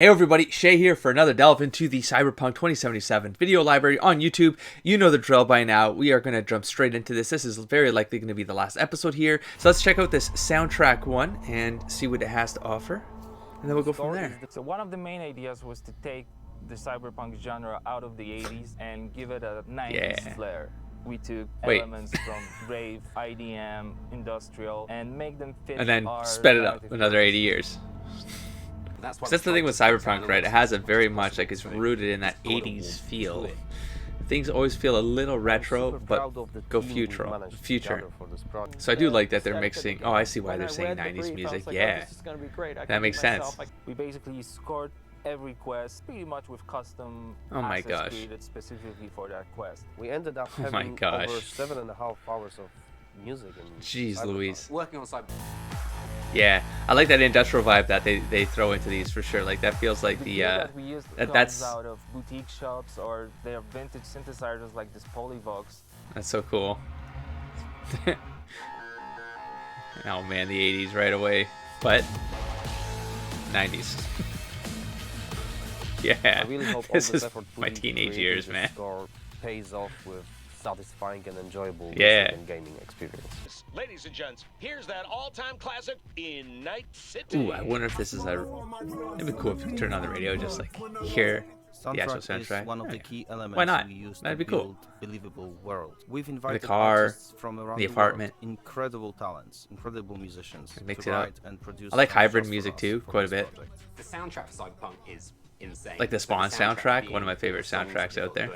Hey everybody, Shay here for another delve into the Cyberpunk 2077 video library on YouTube. You know the drill by now. We are going to jump straight into this. This is very likely going to be the last episode here. So let's check out this soundtrack one and see what it has to offer. And then we'll go from there. So one of the main ideas was to take the cyberpunk genre out of the 80s and give it a 90s flair. We took elements from rave, IDM, industrial, and make them fit and then sped it up another 80 years. That's the thing with Cyberpunk, right? It has a very much like it's rooted in that 80s feel. Things always feel a little retro, but go future. So I do like that they're mixing. Oh, I see why they're saying 90s music. Yeah, that makes sense. We basically scored every quest pretty much with custom assets created specifically for that quest. We ended up having over 7.5 hours of music. Jeez Louise. Working on Cyberpunk. Yeah, I like that industrial vibe that they throw into these for sure. Like that feels like that's out of boutique shops, or they are vintage synthesizers like this Polyvox. That's so cool. Oh man, the 80s right away, but 90s. Yeah, I really hope this all is this effort my teenage years, man. Pays off with satisfying and enjoyable and gaming experience. Ladies and gents, here's that all-time classic in Night City. Ooh, I wonder if this is a. It'd be cool if you turn on the radio, just like hear the actual soundtrack. Is one of the key elements. Why not? We use That'd to be cool. Build believable world. We've invited the car, artists from around the apartment, world, incredible talents, incredible musicians. Mix to it up. write and produce I like songs hybrid for music us too, for quite a this bit. project. The soundtrack for Cyberpunk is insane. Like the Spawn soundtrack, one of my favorite soundtracks out there.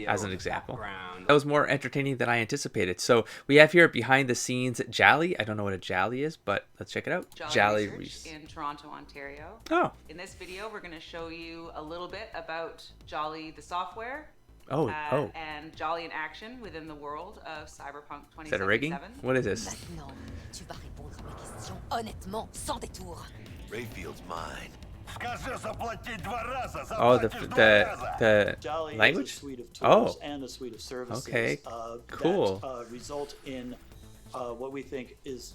As an example, that was more entertaining than I anticipated. So we have here behind the scenes Jolly. I don't know what a Jolly is, but let's check it out. Jolly Research in Toronto, Ontario. Oh. In this video, we're going to show you a little bit about Jolly the software. And Jolly in action within the world of Cyberpunk 2077. Is that a rigging? What is this? Rayfield's mine. Oh, the language? Is a suite of tools and a suite of services. Okay, cool. That result in what we think is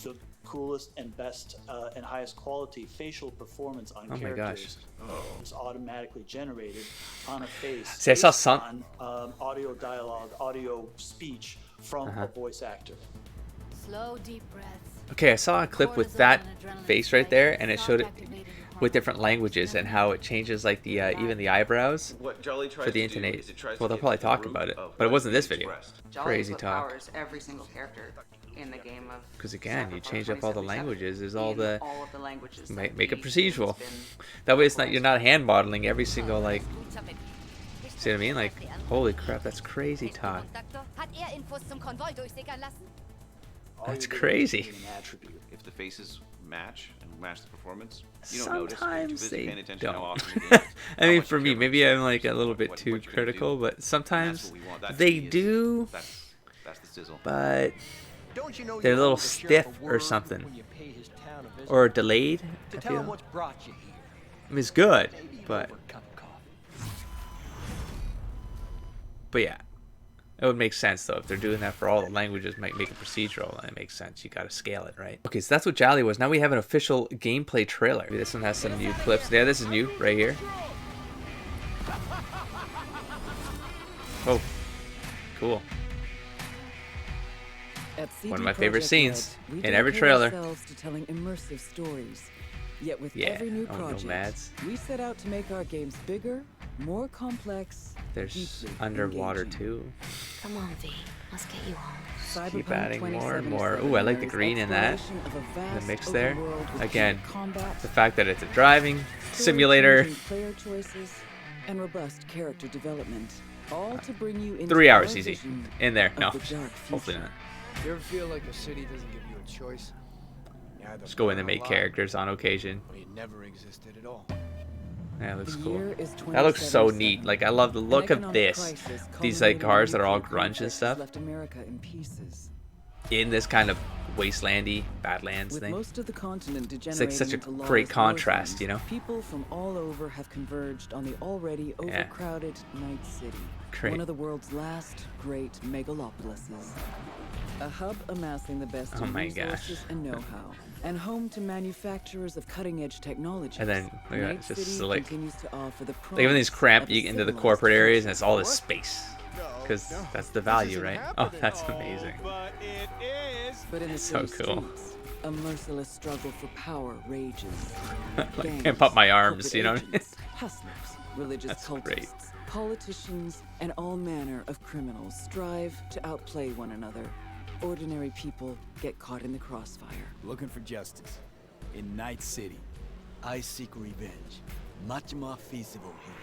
the coolest and best and highest quality facial performance on characters. It's automatically generated on a face. See, I saw some on audio dialogue, audio speech from a voice actor. Slow, deep breaths. Okay, I saw a clip with that face right there, and it showed it with different languages and how it changes like the even the eyebrows for the intonation. Well, they'll probably talk about it, but it wasn't this video. Crazy talk. Powers every single character in the game of. Because again, you change up all the languages. There's all the of the languages. Make it procedural. That way, it's not you're not hand modeling every single like. See what I mean? Like, holy crap, that's crazy talk. That's crazy. If the faces match the performance, you don't sometimes they don't. The I mean, for me, maybe I'm like a little bit too critical, but sometimes they do. That's the sizzle. But they're a little stiff or something, or delayed. I feel. I mean, it's good, but yeah. It would make sense though if they're doing that for all the languages. Might make it procedural, and it makes sense. You got to scale it, right? Okay, so that's what Jolly was. Now we have an official gameplay trailer. This one has some new clips. Yeah, this is new right here. Oh, cool. One of my favorite scenes in every trailer. To telling immersive stories. Yet with every new project, we set out to make our games bigger, more complex. There's underwater too. Come on, V. Let's get you home. Keep adding more and more. Ooh, I like the green in that. The mix there. Again, the fact that it's a driving simulator. Player choices and robust character development, all to bring you into 3 hours easy in there. No, hopefully not. You ever feel like a city doesn't give you a choice? Just go in and make characters on occasion. It never existed at all. Yeah, it looks cool. That looks so neat. Like, I love the look of this. These like cars that are all grunge and stuff. In this kind of wastelandy Badlands thing. It's like such a great contrast, you know? People from all over have converged on the already overcrowded Night City. Great. One of the world's last great megalopolises. A hub amassing the best in resources and know-how. and home to manufacturers of cutting-edge technology. And then look at that, just like like even these cramped into the corporate areas, and it's all this space, because that's the value, right? Oh, that's amazing. But in the so cool. Streets, a merciless struggle for power rages. Like, can't pop my arms, you know what I mean? Hustlers, religious That's cultists, great. politicians, and all manner of criminals strive to outplay one another. Ordinary people get caught in the crossfire. Looking for justice. In Night City, I seek revenge. Much more feasible here.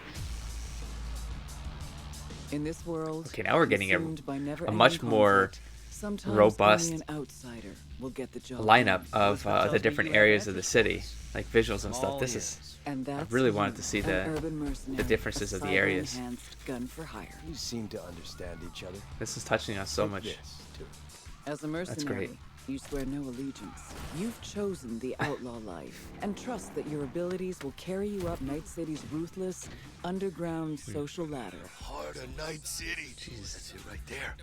In this world, Okay, now we're getting a consumed much more sometimes robust only an outsider will get the job lineup done. of the different areas of the city, like visuals and stuff. This is, And I that's really you, wanted to see an urban the mercenary, differences a of the areas. cyber-enhanced gun for hire. You seem to understand each other. This is touching us so Take much. this, too. As a great. mercenary, you swear no allegiance. You've chosen the outlaw life and trust that your abilities will carry you up Night City's ruthless, underground social ladder. Heart of Night City. Jesus, that's it right there.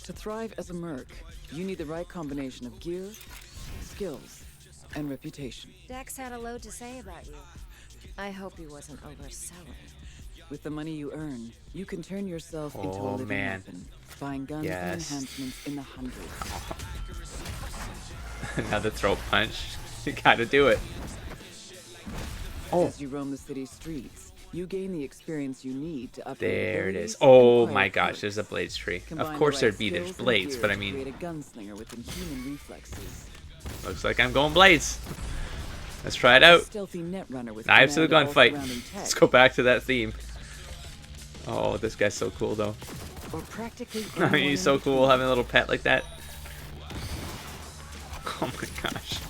To thrive as a merc, you need the right combination of gear, skills, and reputation. Dex had a load to say about you. I hope he wasn't overselling. With the money you earn, you can turn yourself into a Oh, living man. weapon, buying guns and Yes. enhancements in the hundreds. Another throat punch. You gotta do it. Oh, As you roam the city's streets, you gain the experience you need to upgrade there it abilities is. Oh and my acquire gosh, there's a blades tree. Combine Of the course right there'd be skills there's and blades, gear but I to mean, create a gunslinger with inhuman reflexes. looks like I'm going blades. Let's try it out. Stealthy netrunner with Knives to the command of all gunfight. surrounding tech, Let's go back to that theme. Oh, this guy's so cool though. or practically I mean, anyone he's in so between. cool having a little pet like that. Oh my gosh.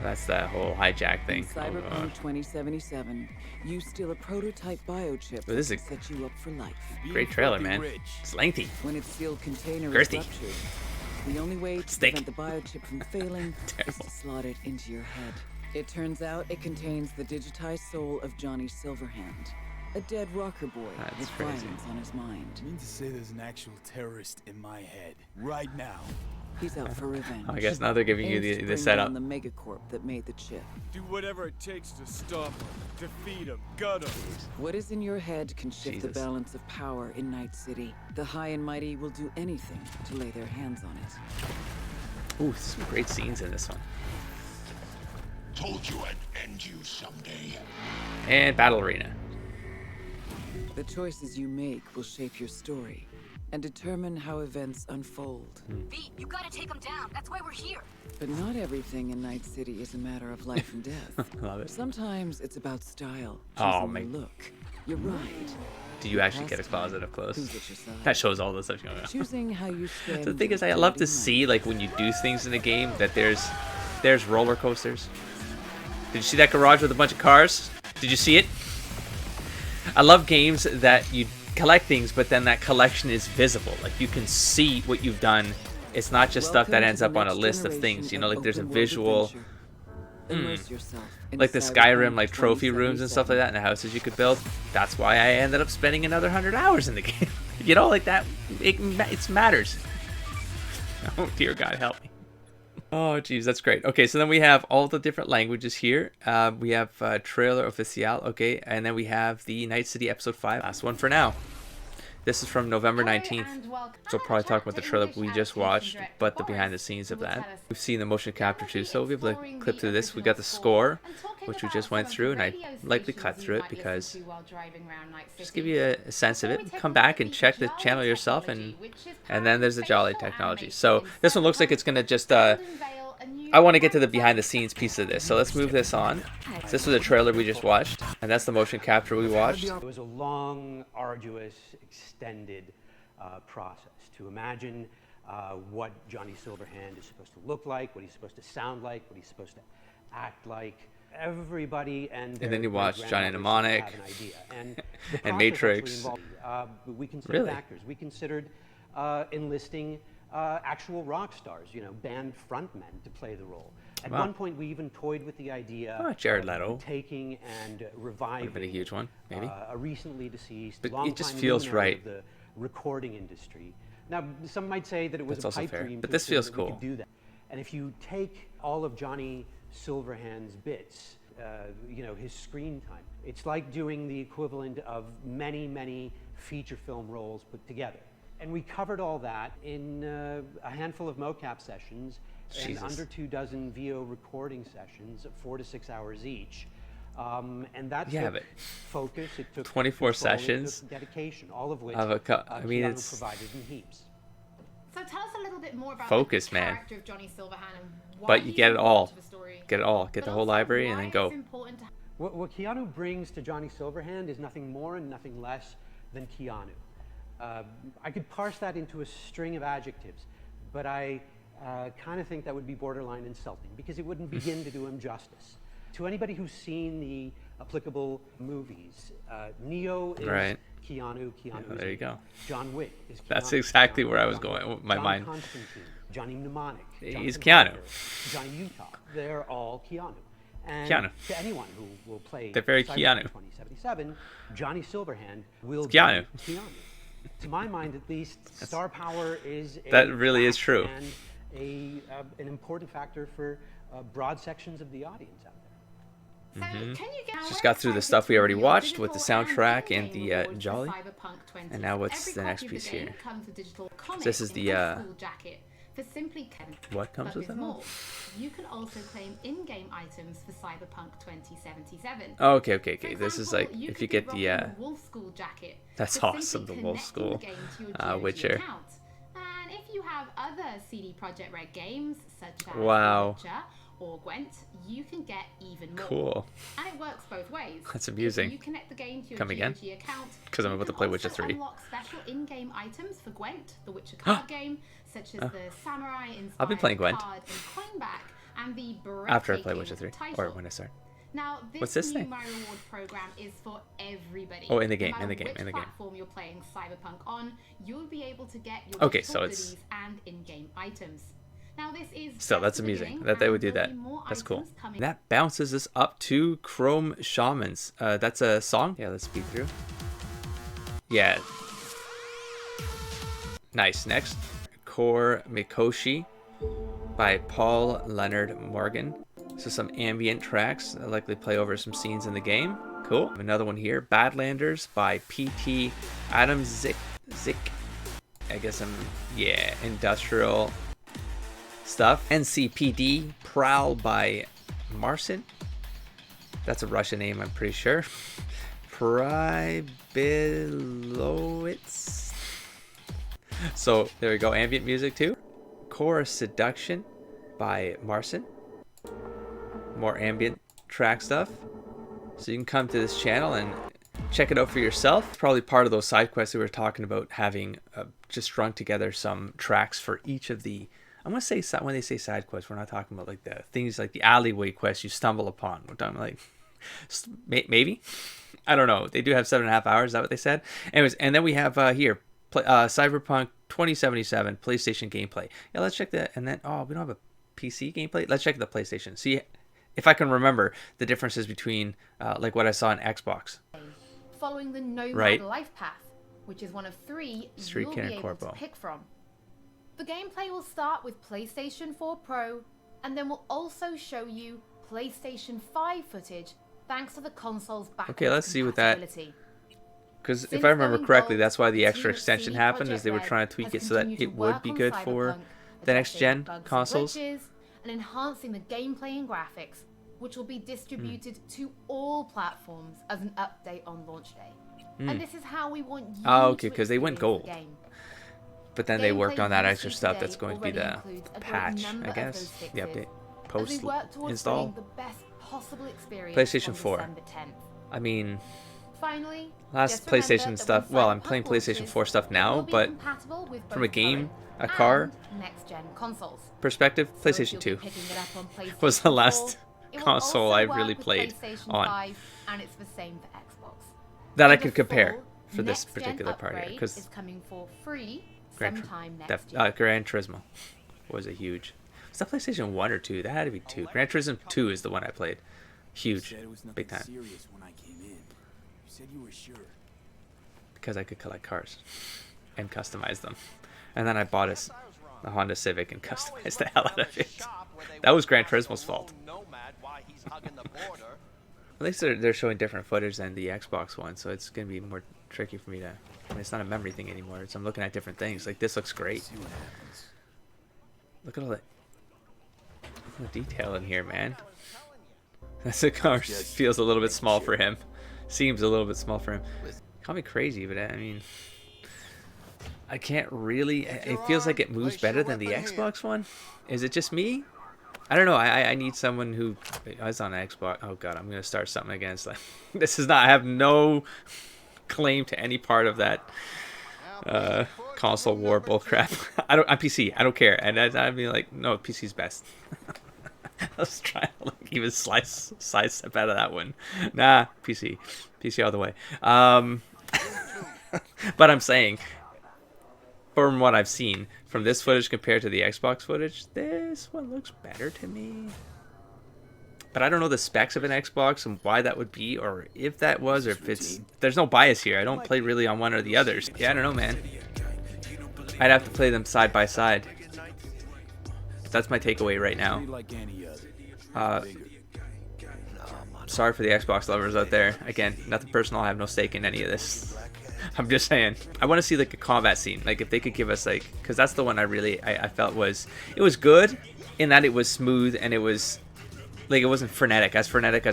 That's that whole hijack In thing. Oh, Cyberpunk gosh. 2077, you steal a prototype biochip This is that a can set you up for life. great trailer, man. It's lengthy. When its sealed container Girthy. is ruptured, the only way to Steak. prevent the biochip from failing is Terrible. to slot it into your head. It turns out it contains the digitized soul of Johnny Silverhand, a dead rocker boy That's with crazy. violence on his mind. I mean to say there's an actual terrorist in my head right now. He's out for revenge. I guess now they're giving you Aims to the bring setup. down the megacorp that made the chip. Do whatever it takes to stop him, defeat him, gut him. What is in your head can shift Jesus. the balance of power in Night City. The high and mighty will do anything to lay their hands on it. Ooh, some great scenes in this one. Told you I'd end you someday. And Battle Arena. The choices you make will shape your story and determine how events unfold. V, you gotta take him down. That's why we're here. But not everything in Night City is a matter of life and death. Love it. Sometimes it's about style, Oh, choosing my- your look, your ride. Do you actually get a closet up close? Who's at your side? That shows all the stuff going on. Choosing how you spend The thing is, I your love to dirty see like when you do things in a game that there's roller coasters. Did you see that garage with a bunch of cars? Did you see it? I love games that you collect things, but then that collection is visible. Like you can see what you've done. It's not just stuff that Welcome ends to up the on a next list of generation things. You know, of like there's a open-world visual, adventure. Immerse yourself in like the Cyberpunk Skyrim, like trophy rooms and stuff like that, and the houses you could build. That's why I ended up spending another 100 hours in the game. You know, like that. It matters. Oh dear God, help me. Oh geez, that's great. Okay, so then we have all the different languages here. We have trailer official, okay, and then we have the Night City episode 5. Last one for now. This is from November 19th. So we'll probably talk about the trailer we just watched, but the behind the scenes of that. We've seen the motion capture too, so we'll be able to clip through this. We got the score, which we just went through, and I likely cut through it because just give you a sense of it. Come back and check the channel yourself, and then there's the Jolly technology. So this one looks like it's gonna just I want to get to the behind the scenes piece of this, so let's move this on. So this was a trailer we just watched, and that's the motion capture we watched. It was a long, arduous, extended process to imagine what Johnny Silverhand is supposed to look like, what he's supposed to sound like, what he's supposed to act like. Everybody and then you watch Johnny Mnemonic have an idea. And, and Matrix. we considered Really? actors. We considered enlisting actual rock stars, you know, band frontmen to play the role. At Wow. one point, we even toyed with the idea Jared of Leto. taking and Would have reviving been a huge one, maybe. a recently deceased, But it longtime just feels luminary right. of the recording industry. Now, some might say that it was That's a also pipe fair, dream but to this assume feels that we cool. could do that. And if you take all of Johnny Silverhand's bits, you know, his screen time, it's like doing the equivalent of many, many feature film roles put together. And we covered all that in a handful of mocap sessions and under 2 dozen VO recording sessions, 4 to 6 hours each. And that's focus. It took 24 sessions. It took dedication, all of which I mean, Keanu it's provided in heaps. So tell us a little bit more about focus, the character of Johnny Silverhand and why but you get it all. Get it all. Get but the whole library and then go. What Keanu brings to Johnny Silverhand is nothing more and nothing less than Keanu. I could parse that into a string of adjectives, but I kind of think that would be borderline insulting because it wouldn't begin to do him justice. To anybody who's seen the applicable movies, Neo is Keanu, Keanu is there you go. John Wick is Keanu. That's exactly where I was going with my mind. Constantine, Johnny Mnemonic, he's Keanu. Johnny Utah, they're all Keanu. And to anyone who will play they're very Cyberpunk Keanu. 2077, Johnny Silverhand will be Keanu. To my mind, at least, star power is that really is true. And an important factor for broad sections of the audience out there. Just got through the stuff we already watched with the soundtrack and the Jolly. And now what's the next piece here? This is the what comes with it? You can also claim in-game items for Cyberpunk 2077. Oh, okay. This is like if you get the Wolf School jacket. that's awesome, the Wolf School Witcher. And if you have other CD Projekt Red games such as Witcher or Gwent, you can get even more. Cool. And it works both ways. That's amusing. If you connect the game to your Come again? GOG account, because I'm about to play Witcher 3. Unlock special in-game items for Gwent, the Witcher card game, such as the samurai-inspired I'll be playing Gwent card and coinback, and the after I play Witcher 3 or when I start. Now, What's this new thing? My Reward program is for everybody. Oh, in the game, no in the game, which in the game. platform you're playing Cyberpunk on, you'll be able to get your okay, so it's goodies and in-game items. Now, this is still that's amusing that they would do that. That's cool. That bounces us up to Chrome Shamans. That's a song. Yeah, let's speed through. Yeah. Nice. Next, Core Mikoshi by Paul Leonard Morgan. So some ambient tracks that likely play over some scenes in the game. Cool. Another one here, Badlanders by PT Adam Zik. I guess industrial stuff. NCPD Prowl by Marcin. That's a Russian name, I'm pretty sure. Pribilowitz. So there we go, ambient music too. Core Seduction by Marcin. More ambient track stuff. So you can come to this channel and check it out for yourself. It's probably part of those side quests we were talking about, having just strung together some tracks for each of the, I'm going to say, when they say side quests, we're not talking about like the things like the alleyway quests you stumble upon. We're talking like, maybe? I don't know. They do have 7.5 hours. Is that what they said? Anyways, and then we have here, Cyberpunk 2077 PlayStation gameplay. Yeah, let's check that. And then, we don't have a PC gameplay. Let's check the PlayStation. See if I can remember the differences between like what I saw in Xbox. Following the Nomad life path, which is one of 3 you'll be able to pick from. The gameplay will start with PlayStation 4 Pro, and then will also show you PlayStation 5 footage thanks to the console's backwards Okay, let's see what that. compatibility. Because if I remember correctly, that's why the extra extension happened, is they were trying to tweak it so that it would be good for the next gen consoles. And enhancing the gameplay and graphics, which will be distributed to all platforms as an update on launch day. And this is how we want you okay, to because they went experience gold. the game. But then they worked on that extra Gameplay stuff that's going to be the already includes a great patch, number I of guess. those fixes, The update. as we work towards Post-install. bringing the best possible experience PlayStation on 4. December 10th. I mean, Finally, last just remember PlayStation that stuff. when Well, I'm Cyberpunk playing PlayStation launches, 4 stuff it now, will be but compatible with from a both game, current a car and next-gen consoles. perspective, So if PlayStation you'll 2 be picking it up on PlayStation was the 4, last it will console also I work really with played PlayStation on 5, and it's the same for Xbox. that I So could the compare full for this next-gen particular part here, upgrade because is coming for free Gran sometime next year. Turismo was a huge. Was that PlayStation 1 or 2? That had to be 2. Gran Turismo 2 is the one I played. Huge, big time. Serious when I came in. You said you were sure. Because I could collect cars and customize them. And then I bought a the Honda Civic and customize the hell out of it. That was Gran Turismo's fault. At least they're showing different footage than the Xbox one, so it's gonna be more tricky for me to. I mean, it's not a memory thing anymore. It's I'm looking at different things. Like this looks great. Look at all that detail in here, man. The car feels a little bit small for him. Seems a little bit small for him. Call me crazy, but I mean, I can't really. It feels like it moves better than the Xbox one. Is it just me? I don't know. I need someone who is on Xbox. Oh god, I'm gonna start something against that. This is not. I have no claim to any part of that console war bullcrap. I'm PC. I don't care. And I'd be like, no, PC's best. Let's try like even sidestep out of that one. Nah, PC all the way. But I'm saying, from what I've seen from this footage compared to the Xbox footage, this one looks better to me. But I don't know the specs of an Xbox and why that would be, or if that was, or if it's. There's no bias here. I don't play really on one or the others. Yeah, I don't know, man. I'd have to play them side by side. That's my takeaway right now. Sorry for the Xbox lovers out there. Again, nothing personal. I have no stake in any of this. I'm just saying. I want to see like a combat scene. Like if they could give us like, because that's the one I felt was, it was good in that it was smooth and it was like it wasn't frenetic as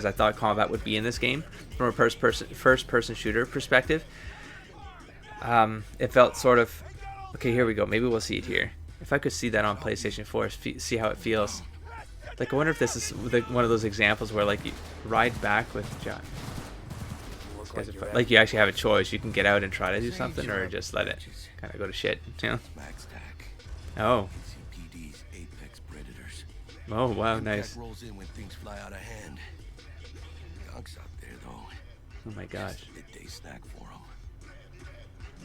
I thought combat would be in this game from a first person shooter perspective. It felt sort of okay. Here we go. Maybe we'll see it here. If I could see that on PlayStation 4, see how it feels. Like I wonder if this is one of those examples where like you ride back with John. Like you actually have a choice. You can get out and try to do something, or just let it kind of go to shit. You know? Oh. Oh wow, nice. Oh my gosh.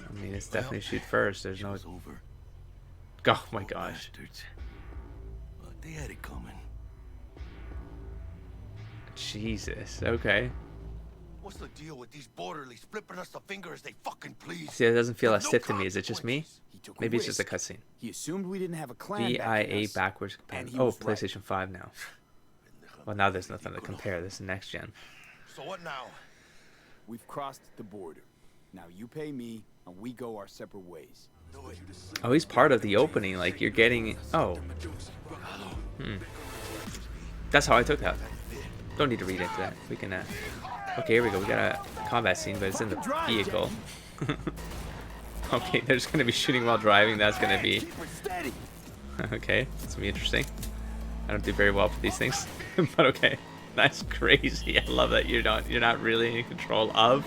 I mean, it's definitely shoot first. There's no. Oh my gosh. They had it coming. Jesus. Okay. What's the deal with these borderlies flipping us the finger as they fucking please? See, it doesn't feel as stiff to me. Is it just me? Maybe it's just a cutscene. He assumed we didn't have a clan. VIA backwards compatible. Oh, PlayStation 5 now. Well, now there's nothing to compare. This is next gen. So what now? We've crossed the border. Now you pay me, and we go our separate ways. Oh, he's part of the opening. Like you're getting. Oh. That's how I took that. Don't need to read into that. We can. Okay, here we go. We got a combat scene, but it's in the vehicle. Okay, they're just gonna be shooting while driving. That's gonna be. Okay, it's gonna be interesting. I don't do very well with these things, but okay. That's crazy. I love that you're not really in control of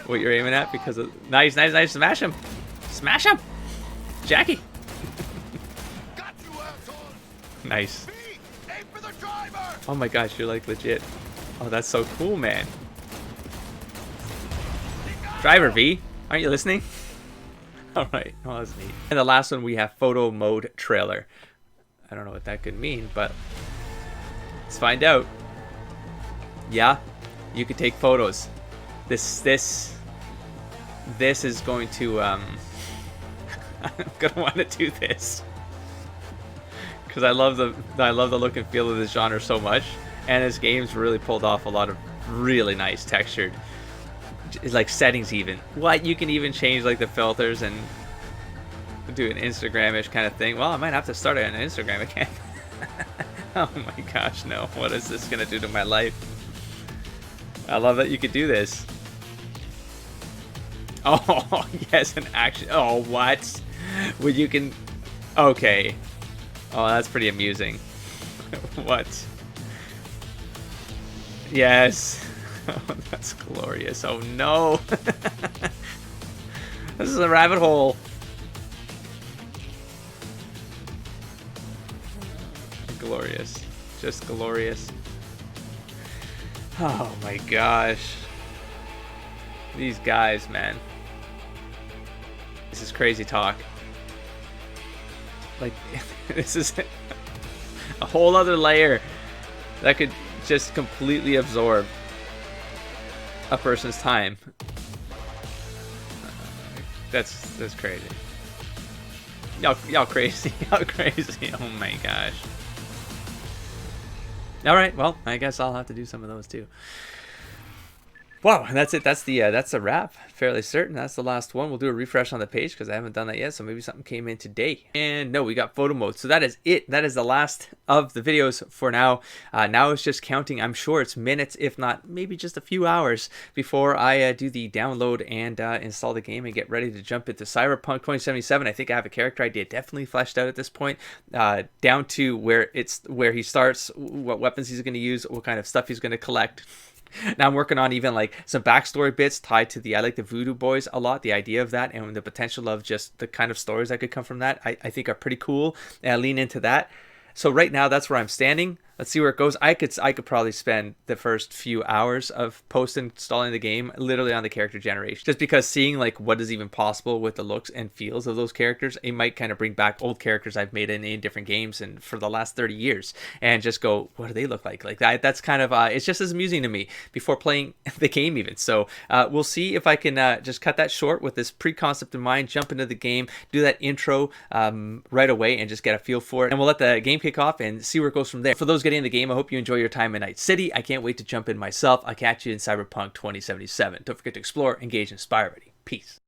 what you're aiming at because of nice. Smash him, Jackie. Nice. Oh my gosh, you're like legit. Oh, that's so cool, man. Driver V, aren't you listening? All right, oh, that's neat. And the last one we have photo mode trailer. I don't know what that could mean, but let's find out. Yeah, you can take photos. This is going to I'm gonna want to do this because I love the look and feel of this genre so much, and this game's really pulled off a lot of really nice textured like settings. Even what you can even change like the filters and do an Instagram-ish kind of thing. Well, I might have to start it on Instagram again. Oh my gosh, no. What is this gonna do to my life? I love that you could do this. Oh, yes, an action. Oh, what? Well, you can. Okay. Oh, that's pretty amusing. What? Yes. Oh, that's glorious. Oh, no. This is a rabbit hole. Glorious. Just glorious. Oh, my gosh. These guys, man. This is crazy talk. Like, this is a whole other layer that could just completely absorb a person's time. That's crazy. Y'all crazy. Y'all crazy. Oh my gosh. All right, well, I guess I'll have to do some of those too. Wow, and that's it. That's the wrap. Fairly certain that's the last one. We'll do a refresh on the page because I haven't done that yet, so maybe something came in today. And no, we got photo mode. So that is it. That is the last of the videos for now. Now it's just counting. I'm sure it's minutes, if not maybe just a few hours before I do the download and install the game and get ready to jump into Cyberpunk 2077. I think I have a character idea definitely fleshed out at this point, down to where he starts, what weapons he's going to use, what kind of stuff he's going to collect. Now I'm working on even like some backstory bits tied to I like the Voodoo Boys a lot. The idea of that and the potential of just the kind of stories that could come from that, I think are pretty cool. And I lean into that. So right now that's where I'm standing. Let's see where it goes. I could probably spend the first few hours of post-installing the game literally on the character generation, just because seeing like what is even possible with the looks and feels of those characters, it might kind of bring back old characters I've made in different games and for the last 30 years and just go, what do they look like? Like that's kind of it's just as amusing to me before playing the game even. So we'll see if I can just cut that short with this pre-concept in mind, jump into the game, do that intro right away and just get a feel for it, and we'll let the game kick off and see where it goes from there. For those getting in the game, I hope you enjoy your time in Night City. I can't wait to jump in myself. I'll catch you in Cyberpunk 2077. Don't forget to explore, engage, inspire. Peace.